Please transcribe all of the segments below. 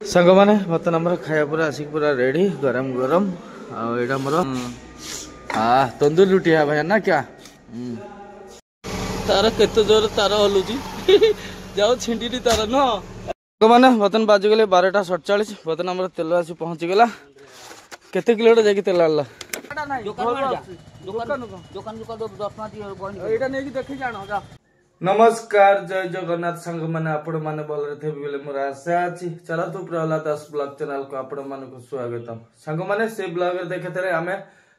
सांग मैंने बर्तन आम खाया पूरा आसिक पूरा रेडी गरम गरम आईटा मोर तंदूरी रुटी है भाई ना क्या तार केते जोर तार हलुची जाओ छिंडी तार न मैंने बर्तन बाजिगले 12:47 बर्तन आम तेल आसी पहुँचीगला केते किलोमीटर जाकि तेल आनला नमस्कार जय जगन्नाथ सांग मैंने आपण मैंने भलरे थे बोले मोर आशा अछि चला तो प्रहलाद दास ब्लॉग चैनल को आपण मानक स्वागतम सांग मैंने से ब्लॉग रे देखिथे आमे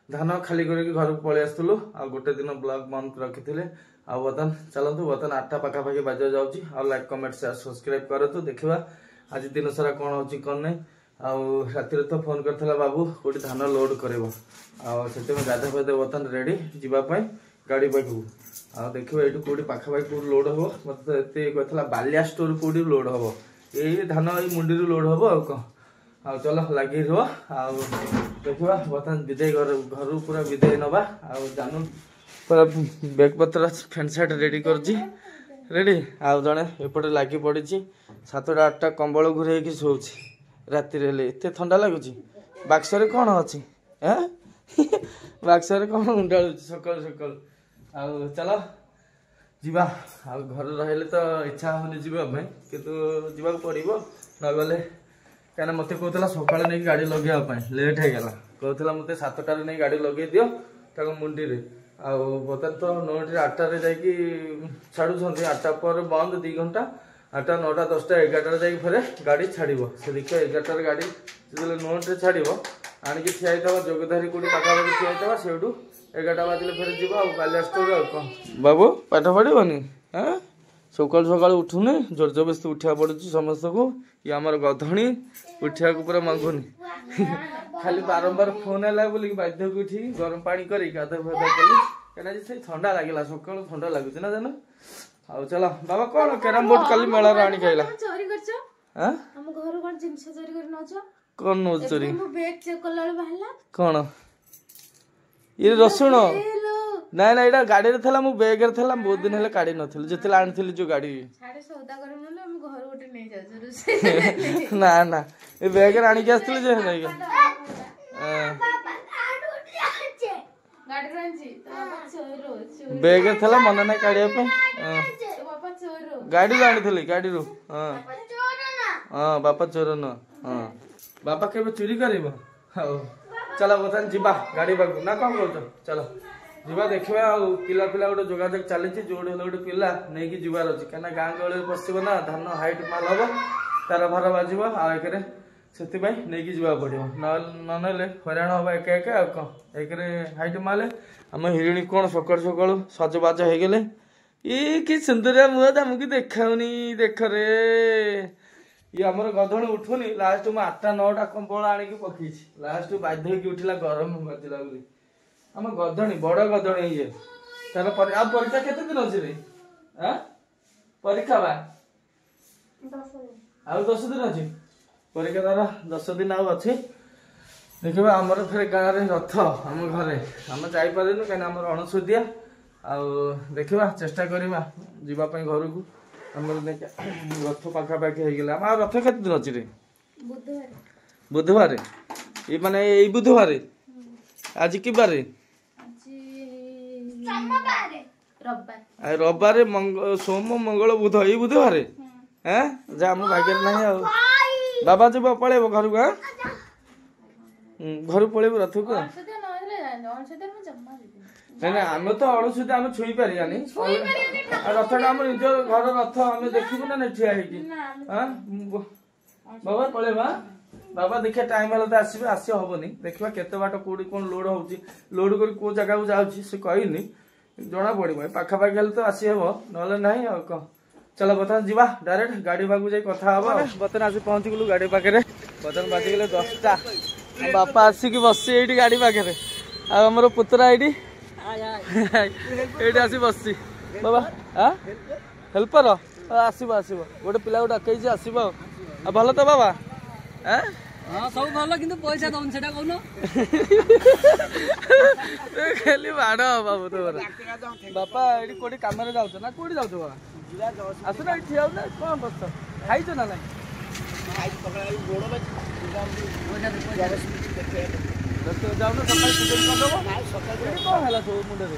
धान खाली करके घर को पळि आस्तुलु आ गोटे दिन ब्लॉग बंद रखिथिले आ बतन चलंतु बतन 8टा पाखा पाखी बाजा जाउची आ लाइक कमेंट शेयर सब्सक्राइब करतु देखिबा आज दिन सारा कोन होची कोन नै आ राति तो फोन करथला बाबू कोठी धान लोड करबो आ सेते में गाधा फदे बतन रेडी जीवा पई गाड़ी पाखु आ देखिबा एटू कोठी पाखा पाखी कोठी लोड हबो मते एते कहथला बालिया स्टोर कोठी लोड हबो एई धान एई मुंडी रो लोड हबो आ को आ चलो लागि रहो आ देखिबा बतन विदाई घर पूरा विदाई नबा आ जानू पूरा बैग पत्र faint shirt ready Karji ready आ जने एपटे लागि पड़िची 7टा 8टा कंबल घुरे की सोउची राति रे एते ठंडा लागुची बाक्सरे कोन अछि हैं बाक्सरे कोन उंडाळुची सकाळ सकाळ आ चलो जीवा आ घर रहले तो इच्छा होनी जीवा भाई किंतु जीवा पड़िबो न गले कहना मते कहतला सकाळ नै गाड़ी लगेया पाए लेट हे गेला कहतला मते 7टा रे नै गाड़ी लगे दियो ताको मुंडी रे आ बतन तो 9 रे 8टा रे जाई की छाडू छंती 8टा पर बंद 2 घंटा 8टा 9टा 10टा 11टा रे जाई फेरे गाड़ी छाड़ीबो से देखियो 11टा रे गाड़ी जेले 9 रे छाड़ीबो आनी की ठिया हितबा जोगधारी कोडी पाखा पाखी ठिया हितबा सेडू 11टा बाजिले फेरे जीवा आ बालिया स्टोर आ बाबू पाठ पढ़िबनी हां सकाल सकाल उठुने जोर जबरदस्ती उठा पड़ुची समस्त को ये हमर गधणी उठिया को पूरा मांगुनी खाली बारंबार फोन आला बोली बाध्य को उठी गरम पानी करी गाधा फाधा कली केना जे ठंडा लागिला सकाल ठंडा लागुची ना जानो आ चलो बाबा कोन कैरम बोर्ड कली मेला राणी खाइला चोरी करछ हां हम घर कोन जिंस चोरी कर नछ कोन नो चोरी मो बैग चेक करला बाहला कोन ये रसुण ना ना एटा गाड़ी रे थला मु बैग रे थला बहुत दिन हेले काढी नथिल जेतेला आणथिली जो गाड़ी छाडे सौदा कर नले हम घर गोटे नै जाउ रुसे ना ना ए बैग रे आनी के आस्थिल जे नै गाड़ी रांची तो बाबा चोरो बैग रे थला मन नै काढिया पे तो बाबा चोरो गाड़ी रे आणथिली गाड़ी रो हां हां बापा चोर न हां बापा केबे चोरी करबो हां चलो बतन जीवा गाड़ी बागु ना कौन बोलतो चलो जीवा देखिबा आ पिला पिला गोटे जोगाजोग चली जोड़े गोटे पिला नहीं कि जीवार अच्छी कहीं गाँ गहली पशिब ना धान हाइट माल हम तार भार बाजिब आगे से नहीं कि जीवा पड़ो न हईराण हम एक एक एक हाइट माले आम हिरिणी कौन सकाल सकाल सजबाज हो गले ये कि सुंदरिया मुह तुमको देखाऊनी देख रे ये आमर गधणी उठुनी लास्ट में 8टा 9टा कंबल आणिकी पकई लास्ट बाध्य होगी उठिला गरम बाजिला बोली आम गधणी बड़ गधणी ये तार परीक्षा केते दिन अछि रे हां परीक्षा बा 10 दिन अछि परीक्षा तार 10 दिन आउ अछि देखिबा हमर फेर गाँ रे रथ हम घरे हम जाई पारेनु कने हमर अणसुदिया आ देखिबा चेष्टा करिबा जीवा पई घर को हमर देख रथ पाखा पाखी हो गेला हम रथ केते दिन अछि रे बुधवार ये माने ए बुधवार आज की बारे रविवार सोम मंगल बुध ये बुधवार हैं जा हम भाग्य नहीं आ बाबा जी पळेबो घर को घर पळेबो रथ को नहीं ना आम तो अड़सुदी आम छुई पारियानी रथटा आम निज घर रथ आम देखू ना ठिया बाबा पळेबा बाबा देखिए टाइम हेल्ला तो आसबे आसी हेनी देखा केते बाट कौटी कौन लोड होची लोड कर को जगह को जाउची से कहनी जना पड़ो पाखा पाखी हेल्ले तो आसी हेबो नले नाही आ क चलो बतन जीवा डायरेक्ट गाड़ी बागु जाई कथा हबो बतन आसी पहुंची गलु गाड़ी पाखे रे बतन बाजी गेले 10टा बापा आसी की बससी एडी गाड़ी पाखे रे आ हमर पुत्रा एडी एडी आसी बससी बाबा हां हेल्पर आसीबो आसीबो गोटे पिला गोटे अकई जे आसीबो आ भलो तो बाबा हैं हां सब भलो किंतु पैसा दउन सेटा कहनो खाली बाडा बाबू तोरा बापा एडी कोडी काम रे जाउछ ना कोडी जाउछ बाबा आसु ना ठिया ना कोन बस खाइछ ना नहीं ଯାଉନ ସକାଳେ ସୁଯୋଗ କରିଦେବ ସକାଳେ କ'ଣ ହେଲା ସବୁ ମୁଣ୍ଡରେ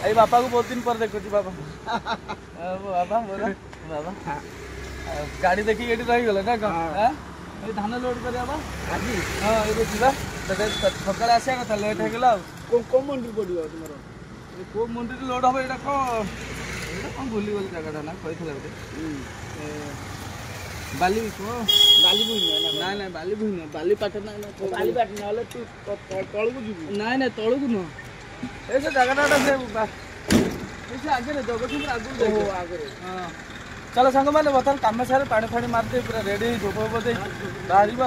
ଏଇ ବାପାକୁ ବହୁତ ଦିନ ପରେ ଦେଖୁଛି ବାବା ବାବା ମୋର ବାବା ଗାଡ଼ି ଦେଖିକି ଏଠି ରହିଗଲେ ନା କ'ଣ ଏଇ ଧାନ ଲୋଡ୍ କରିବା ବା ଆଜି ହଁ ଏବେ ଯିବା ସକାଳେ ଆସିବା କଥା ଲେଟ୍ ହେଇଗଲା ଆଉ କୋଉ ମଣ୍ଡିରେ ପଡ଼ିବ ତୁମର କୋଉ ମଣ୍ଡିରେ ଲୋଡ୍ ହବ ଏଇଟା କ'ଣ ଭୁଲିଗଲି ଜାଗାଟା ନା କହିଥିଲା ଗୋଟେ ବାଲି ନାଇଁ ନାଇଁ ବାଲି ଭୁଇଁ ନୁହଁ ବାଲି ପାଟ ବାଲି ପାଟ ନହେଲେ ତୁ ତଳକୁ ଯିବୁ ନାଇଁ ନାଇଁ ତଳକୁ ନୁହଁ ଏଇ ସେ ଜାଗାଟା ସେ ଆଗରେ ଜଗତସିଂହପୁର ଆଗରୁ ଆଗରେ ହଁ ଚାଲ ସାଙ୍ଗମାନେ ବର୍ତ୍ତମାନ କାମ ସାରେ ପାଣି ଫାଣି ମାରିଦେଇ ପୁରା ରେଡ଼ି ହେଇ ଧୂପ ଦେଇ ବାହାରିବା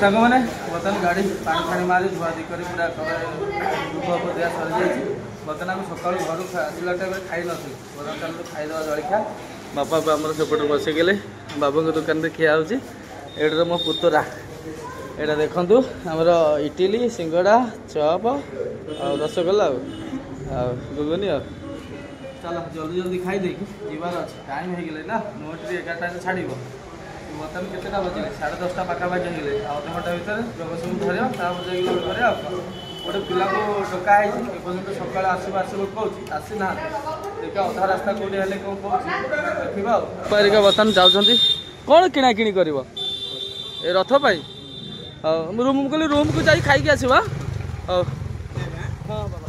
ସାଙ୍ଗମାନେ ବର୍ତ୍ତମାନ ଗାଡ଼ି ପାଣି ଫାଣି ମାରି ଧୁଆଧୁଇ କରି ପୁରା ଧୂପ ଦିଆ ସରିଯାଇଛି ବର୍ତ୍ତମାନ ଆମେ ସକାଳୁ ଘରୁ ଆସିଲା ଟାଇମ୍ରେ ଖାଇନଥିଲୁ ବର୍ତ୍ତମାନ ଚାଲୁ ଖାଇଦେବା ଜଳଖିଆ ବାପା ଆମର ସେପଟେ ବସିଗଲେ ବାବୁଙ୍କ ଦୋକାନରେ ଖିଆ ହେଉଛି ଏଇଟାର ମୋ ପୁତୁରା ଏଇଟା ଦେଖନ୍ତୁ ଆମର ଇଟିଲି ସିଙ୍ଗଡ଼ା ଚପ୍ ଆଉ ରସଗୋଲା ଆଉ ଗୁଗୁନି ଆଉ ଚାଲ ଜଲ୍ଦି ଜଲ୍ଦି ଖାଇଦେଇକି ଯିବାର ଅଛି ଟାଇମ୍ ହେଇଗଲେ ନା ନୋଟରେ 11ଟାରେ ଛାଡ଼ିବ ବର୍ତ୍ତମାନ କେତେଟା ବାଜିଲେ 10:30 ପାଖାପାଖି ହେଇଗଲେ ଆଉ ଅଧଘଣ୍ଟା ଭିତରେ ଜଗତସିଂହପୁର ଧରିବା ତାପରେ ଯାଇକି ଲୋଡ଼ କରିବା ଆଉ ଗୋଟେ ପିଲାକୁ ଡକା ହେଇଛି ଏପର୍ଯ୍ୟନ୍ତ ସକାଳେ ଆସିବ କହୁଛି ଆସିନାହାନ୍ତି ଦେଖିବା ଅଧା ରାସ୍ତା କେଉଁଠି ହେଲେ କ'ଣ କହୁଛି ଦେଖିବା ଆଉ ଏରିକା ବର୍ତ୍ତମାନ ଯାଉଛନ୍ତି କ'ଣ କିଣାକିଣି କରିବ ଏ ରଥ ପାଇଁ ହଉ ମୁଁ କହିଲି ରୁମ୍କୁ ଯାଇ ଖାଇକି ଆସିବା ହଉ ହଁ ବାବା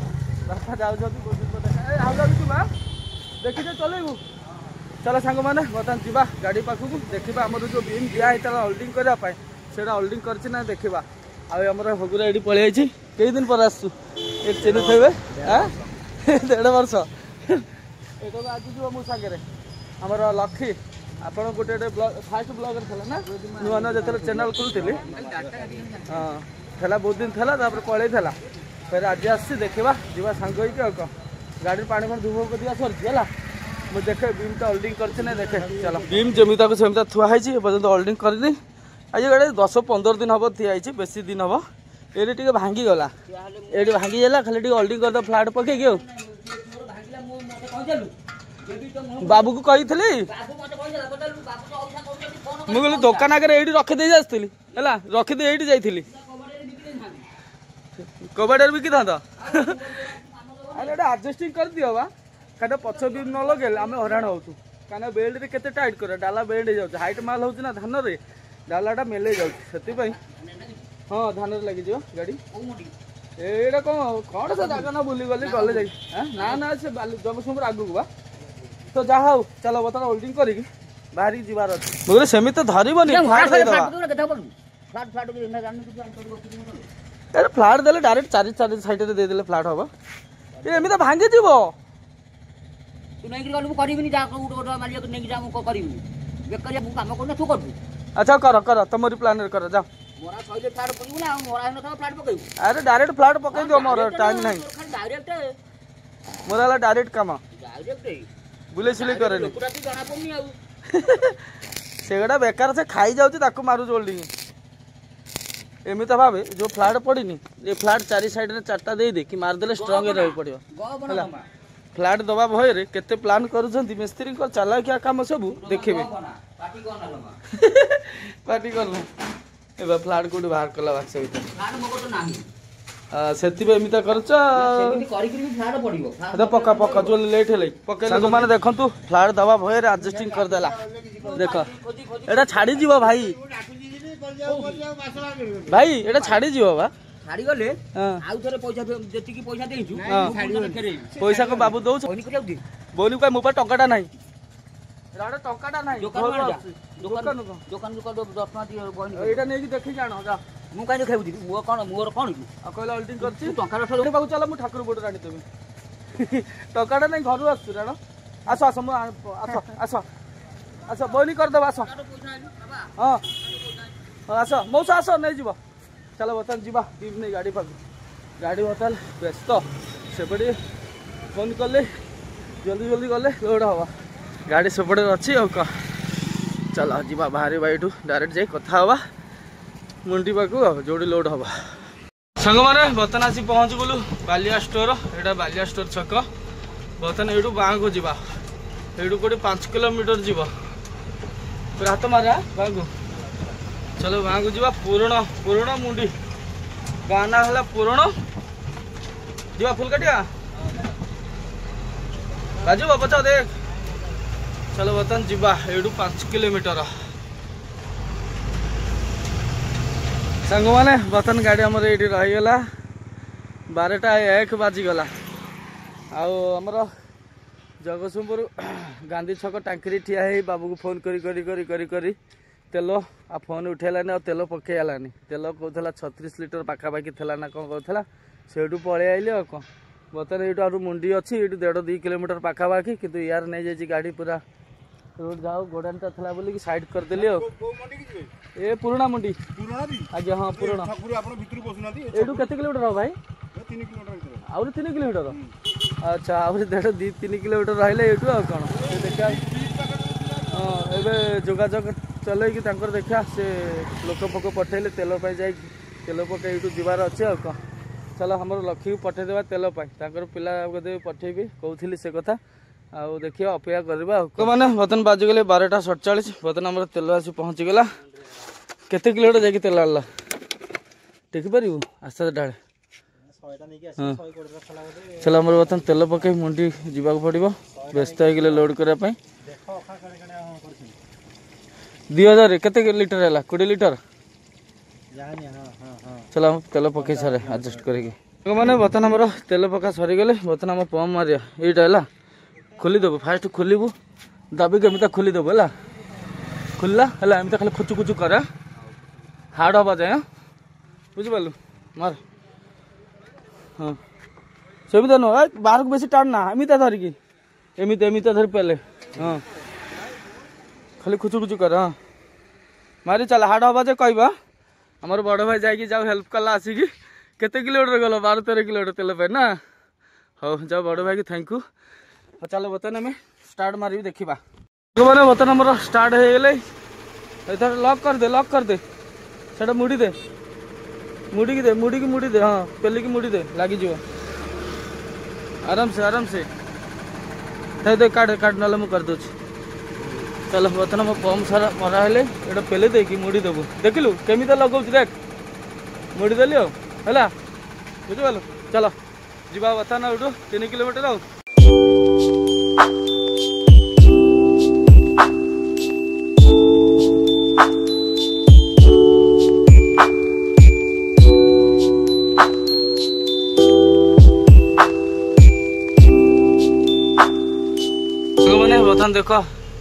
ବାପା ଯାଉଛନ୍ତି ଆଉ ଯାଉଛୁ ମା ଦେଖିଛେ ଚଲେଇବୁ ଚାଲ ସାଙ୍ଗମାନେ ବର୍ତ୍ତମାନ ଯିବା ଗାଡ଼ି ପାଖକୁ ଦେଖିବା ଆମର ଯେଉଁ ବିମ୍ ଦିଆ ହେଇଥିଲା ହୋଲ୍ଡିଂ କରିବା ପାଇଁ ସେଇଟା ହୋଲ୍ଡିଂ କରିଛି ନା ଦେଖିବା ଆଉ ଆମର ହଗୁରା ଏଇଠି ପଳେଇ ଯାଇଛି କେଇ ଦିନ ପରେ ଆସୁଛୁ ଏଠି ଚିହ୍ନିଥିବେ 1.5 ବର୍ଷ ଏଇଟା ଆଜି ଯିବ ମୋ ସାଙ୍ଗରେ ଆମର ଲକ୍ଷ୍ମୀ ଆପଣ ଗୋଟେ ଫାଷ୍ଟ ବ୍ଲଗର ଥିଲା ନା ନୂଆ ନୂଆ ଯେତେବେଳେ ଚ୍ୟାନେଲ୍ ଖୋଲୁଥିଲି ହଁ ଥିଲା ବହୁତ ଦିନ ଥିଲା ତାପରେ ପଳେଇଥିଲା ଫେର ଆଜି ଆସିଛି ଦେଖିବା ଯିବା ସାଙ୍ଗ ହେଇକି ଆଉ କ'ଣ ଗାଡ଼ିରେ ପାଣି ଫାଣି ଧୁପ ଦିଆ ସରିଛି ହେଲା ମୁଁ ଦେଖେ ବିମ୍ଟା ହୋଲ୍ଡିଂ କରିଛି ନା ଦେଖେ ଚାଲ ବିମ୍ ଯେମିତାକୁ ସେମିତା ଥୁଆ ହେଇଛି ଏପର୍ଯ୍ୟନ୍ତ ହୋଲ୍ଡିଂ କରିନି ଆଜି ଗାଡ଼ି 10-15 ଦିନ ହେବ ଠିଆ ହେଇଛି ବେଶୀ ଦିନ ହେବ ଏଠି ଟିକେ ଭାଙ୍ଗିଗଲା ଏଠି ଭାଙ୍ଗିଗଲା ଖାଲି ଟିକେ ହୋଲ୍ଡିଂ କରିଦେବ ଫ୍ଲାଟ୍ ପକେଇକି ଆଉ ବାବୁକୁ କହିଥିଲି ମୁଁ କହିଲି ଦୋକାନ ଆଗରେ ଏଇଠି ରଖିଦେଇ ଆସିଥିଲି ହେଲା ରଖିଦେଇ ଏଇଠି ଯାଇଥିଲି କବାଟରେ ବିକିଥାନ୍ତା ଆରେ ଏଇଟା ଆଡଜଷ୍ଟିଂ କରିଦିଅ ବା କାହିଁକିନା ପଛ ବିମ୍ ନ ଲଗେଇଲେ ଆମେ ହଇରାଣ ହେଉଛୁ କାହିଁକିନା ବେଲ୍ଟରେ କେତେ ଟାଇଟ୍ କରିବା ଡାଲା ବେଲ୍ଟ ହେଇଯାଉଛି ହାଇଟ୍ ମାଲ୍ ହେଉଛି ନା ଧାନରେ ଡାଲାଟା ମେଲେଇ ଯାଉଛି ସେଥିପାଇଁ ହଁ ଧାନରେ ଲାଗିଯିବ ଗାଡ଼ି ଏଇଟା କ'ଣ ସେ ଜାଗା ନା ବୁଲିଗଲି ଗଲେ ଯାଇ ନା ସେ ଜଗତସିଂହପୁର ଆଗକୁ ବା ତ ଯାହା ହଉ ଚାଲ ବର୍ତ୍ତମାନ ହୋଲ୍ଡିଂ କରିକି ବାହାରିକି ଯିବାର ଅଛି ମୁଁ କହିଲି ସେମିତି ତ ଧରିବନି ଫ୍ଲାଟ୍ ଦେଲେ ଡାଇରେକ୍ଟ ଚାରି ସାଇଡ଼ରେ ଦେଇଦେଲେ ଫ୍ଲାଟ୍ ହବ ଏମିତି ଭାଙ୍ଗିଯିବ ଆଚ୍ଛା କର ତମରି ପ୍ଲାନରେ କର ଯାଅ ଆରେ ଡାଇରେକ୍ଟ ଫ୍ଲାଟ୍ ପକେଇ ଦିଅ ମୋର ଟାଇମ୍ ନାହିଁ ମୋର ହେଲା ଡାଇରେକ୍ଟ କାମ ବୁଲେଇ ସିଲେଇ କରେନି ସେଗୁଡ଼ା ବେକାର ସେ ଖାଇଯାଉଛି ତାକୁ ମାରୁଛି ହୋଲ୍ଡିଂ ଏମିତି ଭାବେ ଯେଉଁ ଫ୍ଲାଟ୍ ପଡ଼ିନି ଏ ଫ୍ଲାଟ୍ ଚାରି ସାଇଡ଼ରେ 4ଟା ଦେଇକି ମାରିଦେଲେ ଷ୍ଟ୍ରଙ୍ଗ ରହିବାକୁ ପଡ଼ିବ ହେଲା ଫ୍ଲାଟ୍ ଦେବା ଭୟରେ କେତେ ପ୍ଲାନ୍ କରୁଛନ୍ତି ମିସ୍ତ୍ରୀଙ୍କ ଚାଲାକିଆ କାମ ସବୁ ଦେଖିବେ ପାଟି କଲ ଏବେ ଫ୍ଲାଟ୍ କୋଉଠି ବାହାର କଲା ବାକ୍ସ ଭିତରେ ସେଥିପାଇଁ ଏମିତି କରୁଛ ପକା ଯୋଉ ଲେଟ୍ ହେଲେ ପକେଇଲେ ମାନେ ଦେଖନ୍ତୁ ଫ୍ଲାଟ୍ ଦେବା ଭୟରେ ଆଡଜଷ୍ଟିଂ କରିଦେଲା ଦେଖ ଏଇଟା ଛାଡ଼ିଯିବ ଭାଇ ଏଇଟା ଛାଡ଼ିଯିବ ବା ଛାଡ଼ିଗଲେ ଆଉ ଥରେ ଯେତିକି ପଇସା ଦେଇଛୁ ପଇସା କଣ ବାବୁ ଦଉଛୁ ବୋନି କହ ମୋ ପାଖେ ଟଙ୍କାଟା ନାହିଁ ଟଙ୍କାଟା ନାହିଁ ଏଇଟା ନେଇକି ଦେଖିକି ଆଣ ଯା ମୁଁ କାହିଁ ଦେଖେଇବି ମୋର କ'ଣ କି ଆଉ କହିଲେ ହୋଲ୍ଡିଂ କରିଛି ଟଙ୍କାଟା ପାଖକୁ ଚାଲ ମୁଁ ଠାକୁର ବୋର୍ଡରେ ଆଣିଦେବି ଟଙ୍କାଟା ନାହିଁ ଘରୁ ଆସୁଛୁ ରାଣ ଆସ ମୁଁ ଆସ ବୋନି କରିଦେବ ଆସ ହଁ ଆସ ମଉସା ଆସ ନେଇଯିବ ଚାଲ ବର୍ତ୍ତମାନ ଯିବା ବିମ୍ ନେଇ ଗାଡ଼ି ପାଖକୁ ଗାଡ଼ି ବର୍ତ୍ତମାନ ବ୍ୟସ୍ତ ସେପଟେ ଫୋନ୍ କଲେ ଜଲ୍ଦି ଗଲେ ଲୋଡ଼ ହବ ଗାଡ଼ି ସେପଟେ ଅଛି ଆଉ କ'ଣ ଚାଲ ଯିବା ବାହାରିବା ଏଇଠୁ ଡାଇରେକ୍ଟ ଯାଇ କଥା ହେବା ମୁଣ୍ଡି ପାଖକୁ ଆଉ ଯେଉଁଠି ଲୋଡ଼ ହବ ସାଙ୍ଗମାନେ ବର୍ତ୍ତମାନ ଆସି ପହଞ୍ଚିଗଲୁ ବାଲିଆ ଷ୍ଟୋର ଏଇଟା ବାଲିଆ ଷ୍ଟୋର ଛକ ବର୍ତ୍ତମାନ ଏଇଠୁ ବାଁକୁ ଯିବା ଏଇଠୁ କୋଉଠି 5 କିଲୋମିଟର ଯିବ ହାତ ମାରା ବାଁକୁ चलो गाँ को जीवा पुरण पुरण मुंडी गाँ ना है पुरण जीवा फुलकाटिया राजू बचा देख चलो बर्तमान जीवा एडू 5 किलोमीटर सांग मैंने बर्तमान गाड़ी आमर ये रहीगला 12:01 बाजिगला आमर जगतसिंहपुर गांधी छक टांकी ठिया है बाबू को फोन करी करी करी करी करी तेल आ फोन उठेलानी आ तेल पकईलानी तेल कहला 36 लिटर पाखापाखि थेला ना कौन कहला से पलि आइली आ कौन बर्तमान ये मुंडी अच्छी ये 1.5-2 किलोमीटर पाखापाखि कितु यार नहीं जाइए गाड़ी पूरा रोड जाओ गोडानटा था बोल साइड करदेली ए पुराणा मुंडी आज्ञा हाँ पुराणा एटू केते किलोमीटर भाई 3 किलोमीटर अच्छा आहरी 1.5-3 किलोमीटर रही एटू आ कौन देखा हाँ एवं जोगाजोग चलैकी देखा से लोक फोक पठेले तेल जा तेल पकई ये जीवार अच्छे आ कौन चलो हमर लक्ष्मी को पठेदेवा तेल पिला पठेबी कहूली से कथा आउ देखिए अपेक्षा करवा मैंने बर्तमान बाजिगले 12:47 बर्तमान आम तेल आसी पहुँचीगला केते किलोमीटर जाकि तेल आला टेक पारू आस्ते डाले चलो आम बर्तमान तेल पकई मुंडी जावाक पड़ो व्यस्त हो लोड करने 2000 केते लिटर है 20 लिटर चलो हम तेल पकई सारे एडजस्ट करके मैंने बर्तमान आम तेल पका सरीगले बर्तमान आम पंप मारिया यहीटा है खोलीदेव फास्ट खोलू दाबिक एमती खोलीदेव है खोलला है एमती खाली खुचु खुचु कर हार्ड हवा जाए बुझिपारू मार हाँ सेमती नुह बाहर को बेसी टाण ना एमती धरिकी एमती एमती धर पेले हाँ खाली खुचु खुचु कर हाँ मारी चल हार्ड हवा जाए कहवा आमर बड़ भाई जाकि जाओ हेल्प कला आसिकी केते किलोमीटर गल 12-13 किलोमीटर तेल पे ना हाँ जाओ बड़ भाई की थैंक यू चलो बर्तमान आम स्टार्ट मारी देखा मैंने बर्तमान आम स्टार्ट हो गले लॉक कर दे सेटा मुड़ी दे मुड़ी की मुड़ी दे हाँ पेली की मुड़ी दे लगी आराम से दे काट ना मुझे करदे चलो बर्तमान मो पम्प सारा मरा हेले ये पेले दे कि मुड़ी देबू देखिलु केमी लगौ देख मुड़ी देली है बुझिपाल चलो जीवा बर्तमान उठू 3 किलोमीटर आउ बर्तमान देख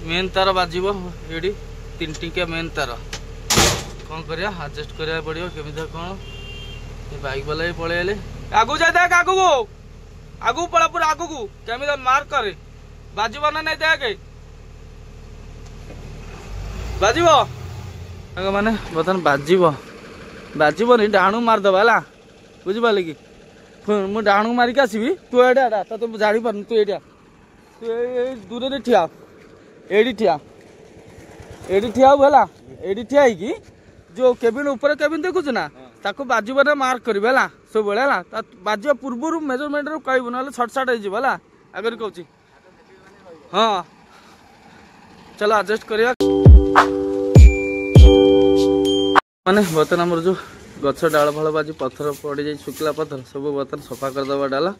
मेन तार बाजिब ये 3 टिकिया मेन तार कौन करिया एडजस्ट करिया पड़ो केमी कौन बाइक वाला भी पलि आए आगू जाए देख आगू पड़ा पूरा आगू को केमी मार्क करे बाजिब ना नहीं देख बाजिब मैंने बर्तमान बाजिब नहीं डाणु मारदेव है बुझिपाल कि मुझे डाणु मारिक आसबि तू एटा तो जानी पार तू एटा तू दूर ठिया एडी ठिया है ठिया जो केबिन ऊपर केबिन देखुच ना ताको बाजिब ना मार्क करेंगे है सब है बाजिया पूर्व मेजरमेंट कहबू ना सर्ट है आगे कहूँ हाँ चलो एडजस्ट करिया माने बर्तमान आमर जो गछ डाल फल बाजी पत्थर पड़ जाए शुखला पत्थर सब बर्तमान सफा करदे डाला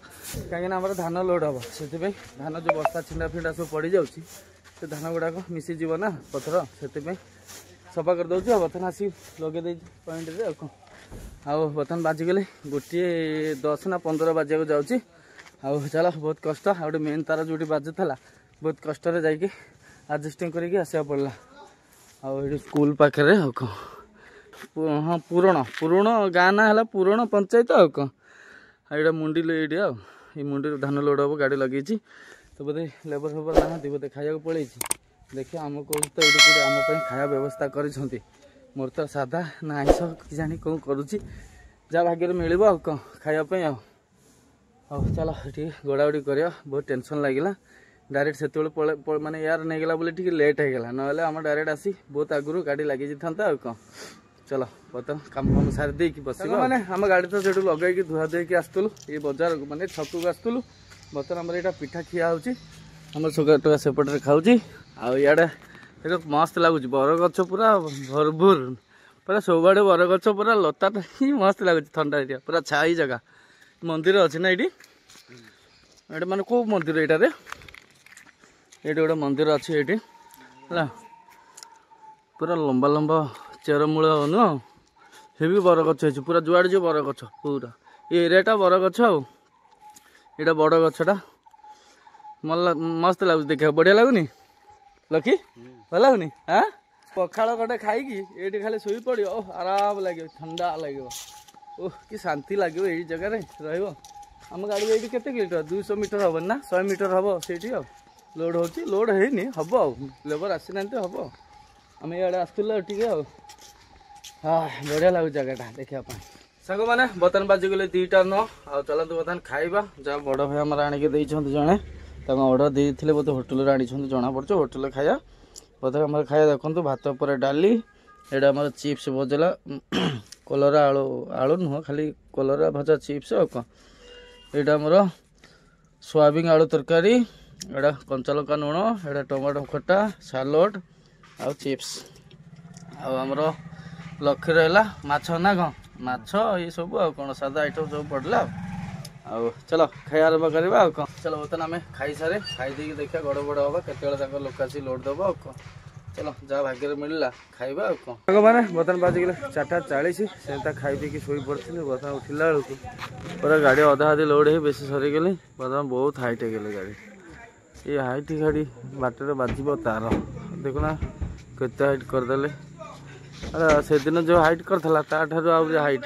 कहीं धान लोड हम से धान जो बस्ता छिंडा फिंडा सब पड़ जाऊँगी से धान गुड़ाक मिसीज ना पत्थर से सफा कर दूसरी बर्तमान आसी लगे पॉइंट बर्तमान बाजिगले 1:10 ना 15 बाजिया जाऊँगी चल बहुत कष्ट गोटे मेन तार जो बाजुला बहुत कष्ट जाकि एडजस्टिंग करके आसा पड़ा आउ स्कूल पाखे हाँ पुराण गाँ ना है पुराण पंचायत आ कौन यहाँ मुंडी ये मुंडी धान लोड हम गाड़ी लगे तो बोधे लेबर फेबर ना बोधे खाया पड़े देखिए आम कौन तो ये आम खाया व्यवस्था कर मोर तो साधा ना आईस कि जानी कौन करुच्ची जहाँ भाग्य मिल कौन खायापी चलो ये गोड़ागोड़ी कर बहुत टेंशन लगे डायरेक्ट से माने यार नहीं गला बोले लेट हो गला ना आम डायरेक्ट आसी बहुत आगुरी गाड़ी लगी था कौन चलो बर्तमान कम कम सारी दे बस मैंने आम गाड़ी तो से लगे धुआ देकी आसलु ये बजार मानने छक को आसलु बर्तमान आम यहाँ पिठा खिया होम सुगा सेपटे खाऊँ आड़े देख मस्त लगुच बर गच पूरा भरपूर पूरा सबुआड़े बरगछ पूरा लता मस्त लगुच थंडा एरिया पूरा छाई जगह मंदिर अच्छे ना ये माने कौ मंदिर ये गोटे मंदिर अच्छे ये पूरा लंबा लंबा चेरमूल नुह से भी बरगछ है पूरा जुआड़े जो बरगछ पूरा ये एरियाटा बरगछ आटा बड़ गछटा मस्त लगुच देखा बढ़िया लगुनि लकी भल लगुनि हाँ पखाड़ गटे खाई ये खाली शोई पड़ो ओह आराम लगे ठंडा लगे ओह कि शांति लगे यही जगह रम गाड़ी ये केते किलोमीटर 200 मीटर हम ना 100 मीटर हम से लोड हो लोड है हम लेबर आसी ना हम आम इे आसुल टे हाँ बढ़िया लगुच जगहटा देखा सांग मैंने बर्तमान बाजिगले 2टा 9 आ चलते बर्तमान खाइबा जहाँ बड़ भाई आम आणिक जड़े अर्डर देते बोधे होटेल आनी जना पड़े होटेल खाया बर्तमान आम खाया देखो भात पर डाली एटा आम चिप्स भजला कलरा आलू आलू नुह खाली कलरा भजा चिप्स और कौन यहाँ आमर सोयाबीन आलू तरकारी एटा कंचा लंका लुण एटा टमाटो खटा सालड आ चिप्स आमर लक्ष्य रहा माछ ना कौन माछ ये सब कौन सादा आइटम सब पड़ला चलो खाया आरम्भ करवा कौन चलो बर्तमान आम खाई सारे खाई देखा गड़ बड़ हाँ केत लोक आसी लोड दब कौन चलो जहाँ भाग्य मिलला खाइबा कौन मैंने बर्तमान बाजिगले 4:40 से खाई पी शोई पड़ी बर्तमान उठला बेलू पूरा गाड़ी अधा अधी लोड है बेसी सरीगले बर्तमान बहुत हाइट गले गाड़ी ये हाइट गाड़ी बाटर बाजब तार देखुना केते हाइट करदे से दिन जो हाइट करता ताठार हाइट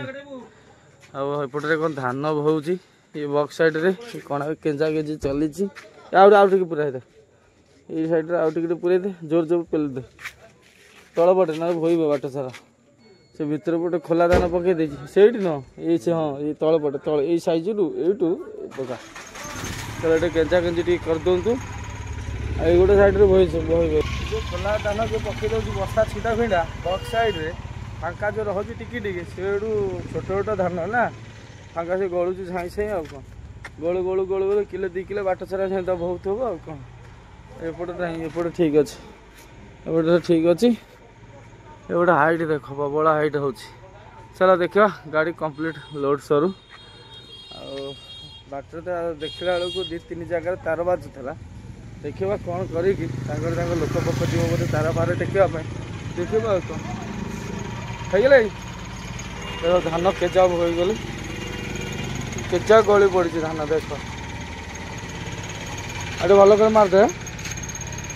आपटे कौन धान बहुची ये बक्स साइड रे कण केंजा केजी चली आउटे पूरा ये साइड आउटे पूरे दे जोर जोर पेल दे तल पटे ना भोईब बाट सारा से भीतर पटे खोला दान पकई दे से न ये हाँ ये तल पटे तल ये सैज रू यूटू पका चलो ये केंजा केंजी टी कर दिंतु ये गोटे साइड रे भोई जो खोला दान जो पकई दे बस्ता छिटा भिड़ा बक्स साइड रे फांका जो रही टिकी टिकी से छोट छोट धान ना फांका से गलुच छाई छाई आ कौन गलु गलु गलु गलु किलो 2 किलो बाट सारा से बहुत हम आ कौन एपटे नहीं एपटे ठीक अच्छे एपटे ठीक अच्छे एपटे हाइट देख प्रबल हाइट हो चलो देखा गाड़ी कंप्लीट लोड सरू बाटर तो देखला बेलू 2-3 जगह तार बाजुला देखा कौन करी लोक पक जीव बोले तार फार टेकवाई देखा कौन ହେଇଗଲା देखो धान केचा हो गले केचा गली पड़ी धान देख अरे भल कर मारदे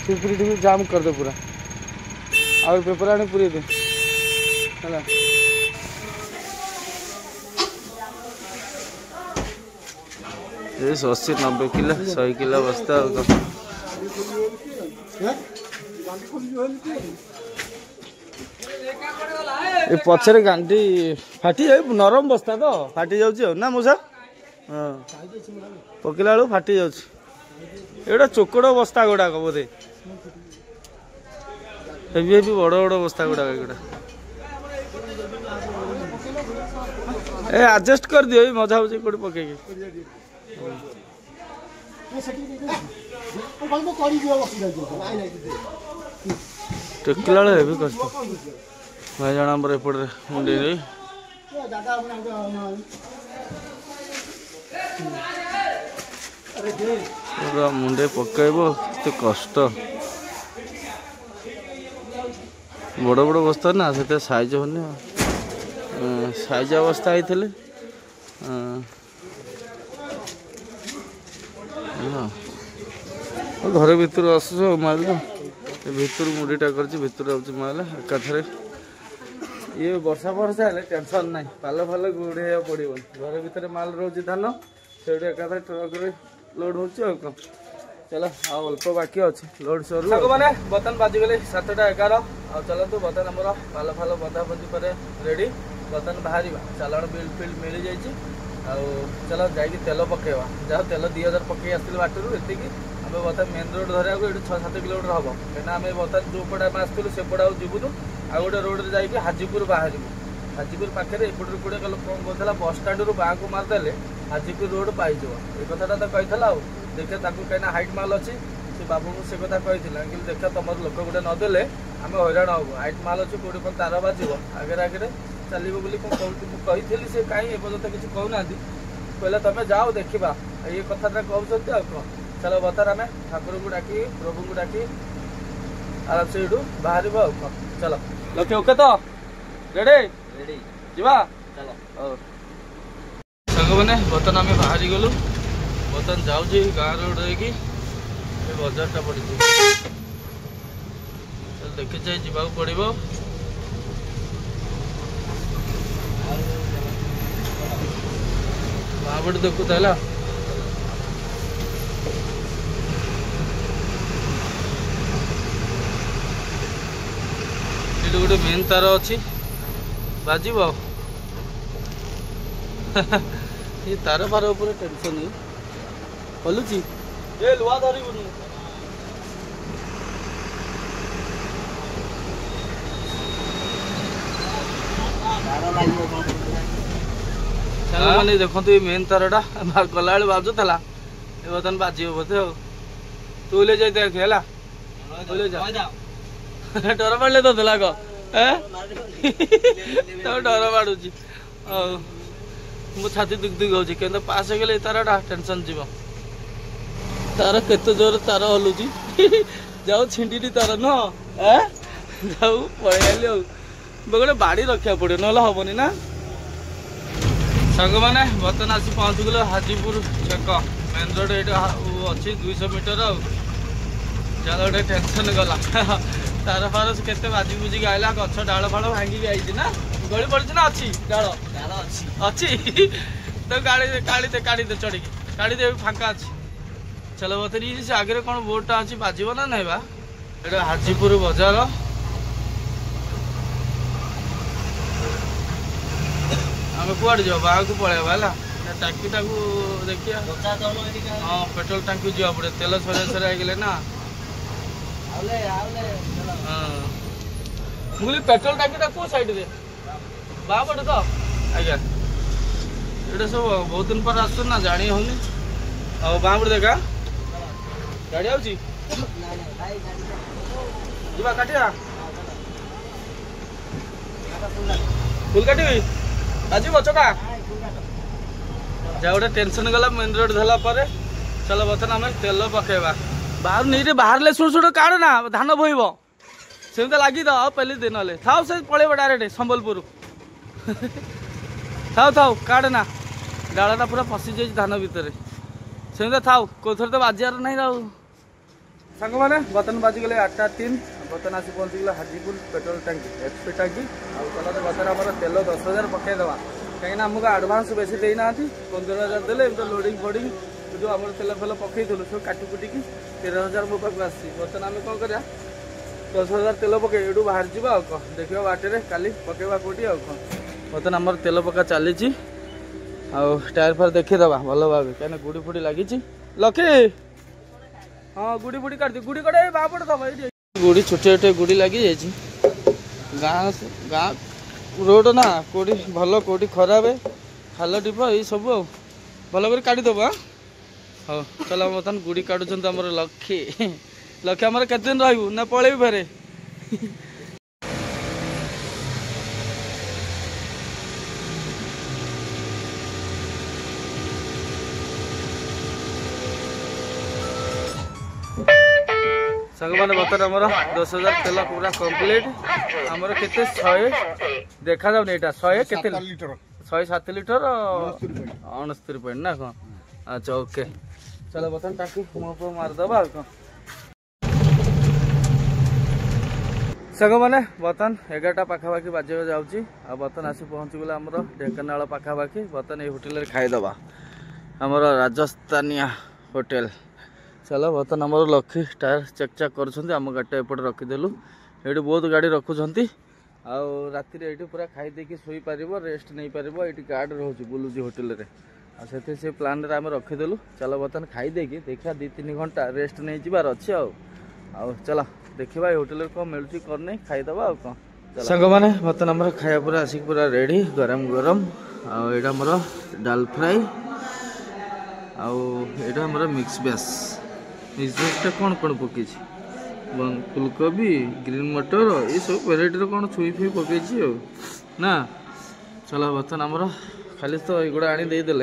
सिपरी टी जाम करदे पूरा आ पेपर आने पूरे दे है 80-90 किलो 100 किलो बस्ता ये पछरे गांधी फाटी जाए नरम बस्ता तो फाटी जाऊँ ना मौसा हाँ पकड़ा बेलू फाटी जाऊँ चोकड़ बस्ता गुड़ाक बोधे हेवी हेवी बड़ बड़ बस्ता गुड़ाक एगुड़ा ए एडजस्ट कर दियो मजा हो कोट पके टेकला बेले हेवी कष्ट भाई जाना एपटे मुंडे पूरा मुंडे पकईब तो कष्ट बड़ बड़ बस्ता ना से साइज होनी साइज अवस्था होते घर भर आसुच माइल भर मुड़ीटा कर माइल एकाथरे ये वर्षा वर्षा है टेंशन ना पाल फाल गुड़े पड़ो घर भर माल रोचे धान से एकाथरे ट्रक लोड हो चलो अल्प बाकी अच्छे लोड सर मैंने बर्तमान बाजिगले 7:11 चलतु बर्तमान आमर पाल फाल बंधा बंधी पर रेडी बर्तमान बाहर चालाण बिल फिल मिल जाइए चलो जाकि तेल पकेवा जहाँ तेल 2000 पकई आसती बाटर ये आम बर्तमान मेन रोड धरिया ये 6-7 किलोमीटर हम कहीं आम बर्तमान जो पटे आम आसलु सेपटे जीवुनु आ गोटे रोड जाकि हाजीपुर बाहर हाजीपुर पाखे एपटर 20 किलो कम बोला बस स्टाण्ड रू बाँ को मारदे हाजीपुर रोड पाइज ये कथाटा तो कही देखिए कहीं हाइट माल अच्छी से बाबू को से कथा कही देखा तुम लोक गोटे नदेले आम हईराण हबू हाइट माल अच्छे कौटी कौन तार बाजब आगे आगे चलो बोली कही से कहीं एपर्तंत किसी कहूना कहले तुम जाओ देखा ये कथा कहते आ कौन चलो बर्तमान आम ठाकुर को डाक प्रभु को डाक आराम से यू बाहर चलो लक्ष्य ओके तो रेडी रेडी जीवा चलो सांग मैंने बर्तमान आम बाहरी गलु बर्तमान जाऊँ गाँव रोड है बजारटा पड़ी देखी जाए जावाक पड़ो महाबड़ी देखु ताला गोटे मेन तार अच्छी बाजब ये तार फार उपर टेंशन हलुची ए लुआ धरबुनि मैंने देखो ये मेन तारटा गला बाजुला बर्तमान बाजी बोधे तू ले जाए देख है डर पड़े तो लग डर माड़ुची मो छाती दुख दुख हो पास हो गले तारटा टेंशन जीव तार केते जोर तार हलुची जाऊ छिंडी तार न जाऊ पड़े गोटे बाड़ी रखा पड़े ना हेनी ना सांग मैंने बर्तमान आसी पहुँच गल हाजीपुर छक मेन रोड ये अच्छी 200 मीटर चल गोटे टेंशन गला तार फार के बाजी बुझी आईला गछ डाल फाड़ भांगी आई ना गली पड़ी ना अच्छी डाल अच्छी तो गाड़ी काढ़ी दे चढ़ी काढ़ी दे फांका अच्छी चलो बतरी से आगे कौन बोर्डटा अच्छी बाजब ना नहीं बा ये हाजीपुर बजार आम कौड़े जाओ बाहर को पलैबा है टाकी देखिए हाँ पेट्रोल टांकी जावा पड़े तेल सर गले ना मुझे पेट्रोल टांकी कौ साइड रे बाँ पटे तो आज्ञा ये सब बहुत दिन पर आस ना जानी होनी और बाँ पटे देखा गाड़ी आउची जीवा काटिया फुल काटी आज बचका जा गोटे टेंशन गला मेन रोड धला पर चलो बर्तमान आम तेल पकेबा बाहर नहीं रे बाहर ले सुड़ सुड़ काढ़ ना धान बोईब सेमती लगी तो पहले दिन था से पलैब डायरेक्ट संबलपुर था काढ़ ना डालटा पूरा फसी जाए धान भितर सेमती था कौ थर तो बाजार नहीं सांग मैंने बर्तमान बाजिगले 8:03 बर्तमान आसी पहुँची गला हाजीपुर पेट्रोल टांकी एचपी टांकी चलो बर्तमान आम तेल 10,000 पकईदेवा कहीं आमको आडभांस बेसी देना 15,000 देले लोडिंग फोडिंग जो आम तेल फेल पकईलु सब काटिकुटिकी 13,000 मो पाक आसी बर्तमान आम कौन कर 10,000 तेल पकई यू बाहर जा देखा बाटे काली पकईवा कौटी बर्तमान आम तेल पका चली टायर फायर देखीदे भल भाव कहीं गुड़ी फुड़ी लगी लकी हाँ गुड़ी फुड़ी काट गुड़ी कटे बापड़ दबा गुड़ी छोटे छोटे गुड़ी लगी जाइए गाँ गाँ रोड ना कौटी भल कौटी खराब खाल टीप ये सब भल कर काटिदेव हाँ हाँ चलो बर्तमान गुड़ी काटुंट आम लक्ष्य लक्ष्य आम केते दिन रही ना पलैबी फेरे सांग मैंने बर्तमान आमर 10,000 तेल पूरा कंप्लीट आमर केते 100 देखा जाऊनी एटा 100 केते 107 लिटर 69 पॉइंट ना कौन अच्छा ओके चलो बर्तमान टाकी मो पर मारदबा कौन सांग मैंने बर्तमान 11टा पाखापाखि बाजे जाऊँगी आ बर्तमान आसी पहुँची गला आमर ढेंकानाल पाखापाखि बर्तमान ये होटेल खाईदबा आमर राजस्थानिया होटेल चलो बर्तमान आम लक्ष्य टायर चेक चेक कर गाड़ी एपटे रखीदेलु ये बहुत गाड़ी रखुंट राति पूरा खाई देखी शोई पार रेस्ट नहीं पार ये गार्ड रोचे बुलूची होटेल से से प्लान आम रखीदेलु चलो बर्तमान खाई देखी देखा 2-3 घंटा रेस्ट नहीं जाबार अच्छे चलो देखा ये होटेल कौन मिलूँ कौन नहीं खाईदबा कौन सांग मैंने बर्तमान आम खाया पूरा आसिक पूरा रेडी गरम गरम आम डाल फ्राए आम मिक्स बेस मिक्स बेसटा कौन कौन पकई फुलकोबी ग्रीन मटर ये सब भेराइटर कौन छुई फुई पकई ना चलो बर्तमान आमर खाली तो एगुड़ा आनी देदेल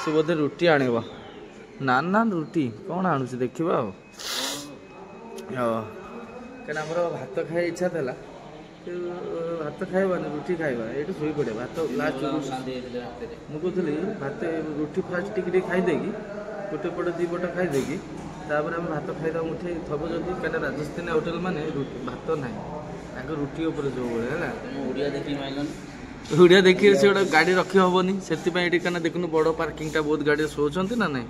से बोधे रुटी आणव नान नान रुटी कौन आणुची देखा कहीं भात खाई इच्छा था भात खाइबानी रुटी खाइबा ये शुई पड़े भात लास्ट मुझे भात रुटी फास्ट टिके खाईदे गोटे पट दी पट खाईदे तापर आम भात खाईदा मुठे थब जदि कहीं राजस्थानी होटेल माने भात ना रुटी उपर जो भाया उड़िया देखिए से गोटे गाड़ी रखी हेनी से कहीं देखुन बड़ पार्किंग टा बहुत गाड़ी शोचती ना ना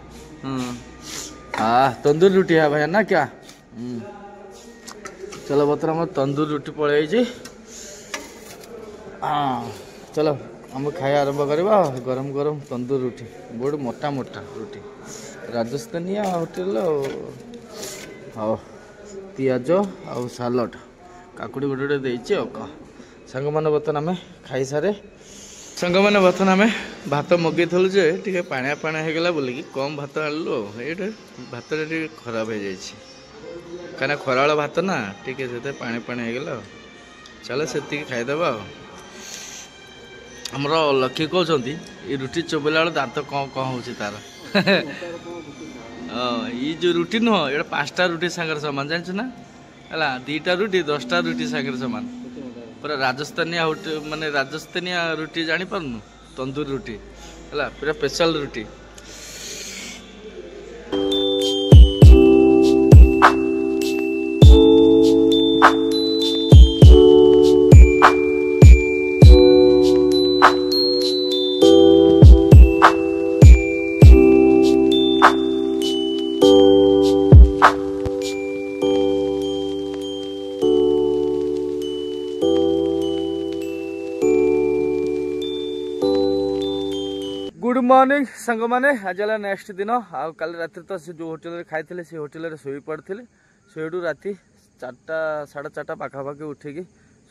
तंदूरी रुटी है भाई ना क्या चलो बर्तमान आम तंदूरी रुटी पलि चलो आम खाया आरंभ करवा गरम गरम तंदूरी रुटी बहुत मोटा मोटा रुटी राजस्थानी होटेल हाँ पिज आ सालड काकुड़ी गोटे गोटे देती सांग मैंने बर्तमान आम खाई सारे सांग मैंने बर्तमान आम भात मगेलु जे टे पाणिया पाणिया होगला बोलिकी कम भात आणलु ये भात खराब हो जाए कहीं खरा भात ना टे पाणी पाणी होगला चलो से खाईदे आमर लक्ष्य कहते ये रुटी चोबेला दांत कौन कौन हो तार ये जो रुटी नुह ये 5टा रुटी सांगे सामान जानछु ना है 2टा रुटी 10टा रुटी सांगे सामान पूरा राजस्थानी माने राजस्थानी रुटी जानी पारनु तंदूरी रुटी है पूरा स्पेशल रुटी गुड मॉर्निंग सांग मैंने आज नेक्स्ट दिन कल रात तो से जो होटेल खाई से होटेल शोई पड़ी से राति 4टा 4:30 पाखापाखि उठिकी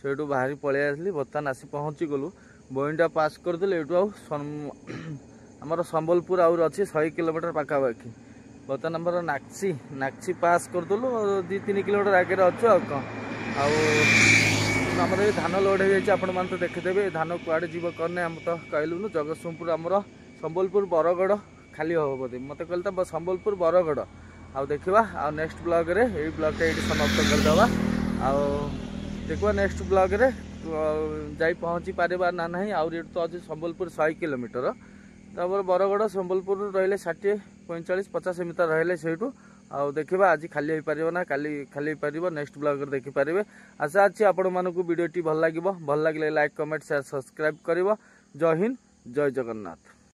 से बाहरी पलि आसली बर्तमान आसी पहुँची गलु बइंडा पास करदेलु एटू आमर संबलपुर आउर अच्छी 100 किलोमीटर पाखापाखि बर्तमान आमर नाक्सी पास करदेलु 2-3 किलोमीटर आगे अच्छु आमर ये धान लोड हो जाए आपण मैंने तो देखीदेवे धान कुआड़े जीव कने आम तो कहलुनु जगतसिंहपुर आमर संबलपुर बरगढ़ खाली हम बोधे मत कहते तो संबलपुर बरगढ़ आउ देखा आउ नेक्स्ट ब्लॉग रे यही ब्लॉगटा ये समाप्त करदे देखा नेक्स्ट ब्लॉग रे जाई पहुँची पारिबा ना ना आउ तो अच्छे संबलपुर 100 किलोमीटर तापर बरगढ़ संबलपुर रही 60-45-50 मीटर रही से देखा आज खाली हो पार ना खाली पार नेक्स्ट ब्लॉग देखिपारे आशा अच्छी आपण मानक वीडियो भल लगे लाइक कमेंट शेयर सब्सक्राइब कर। जय हिंद जय जगन्नाथ।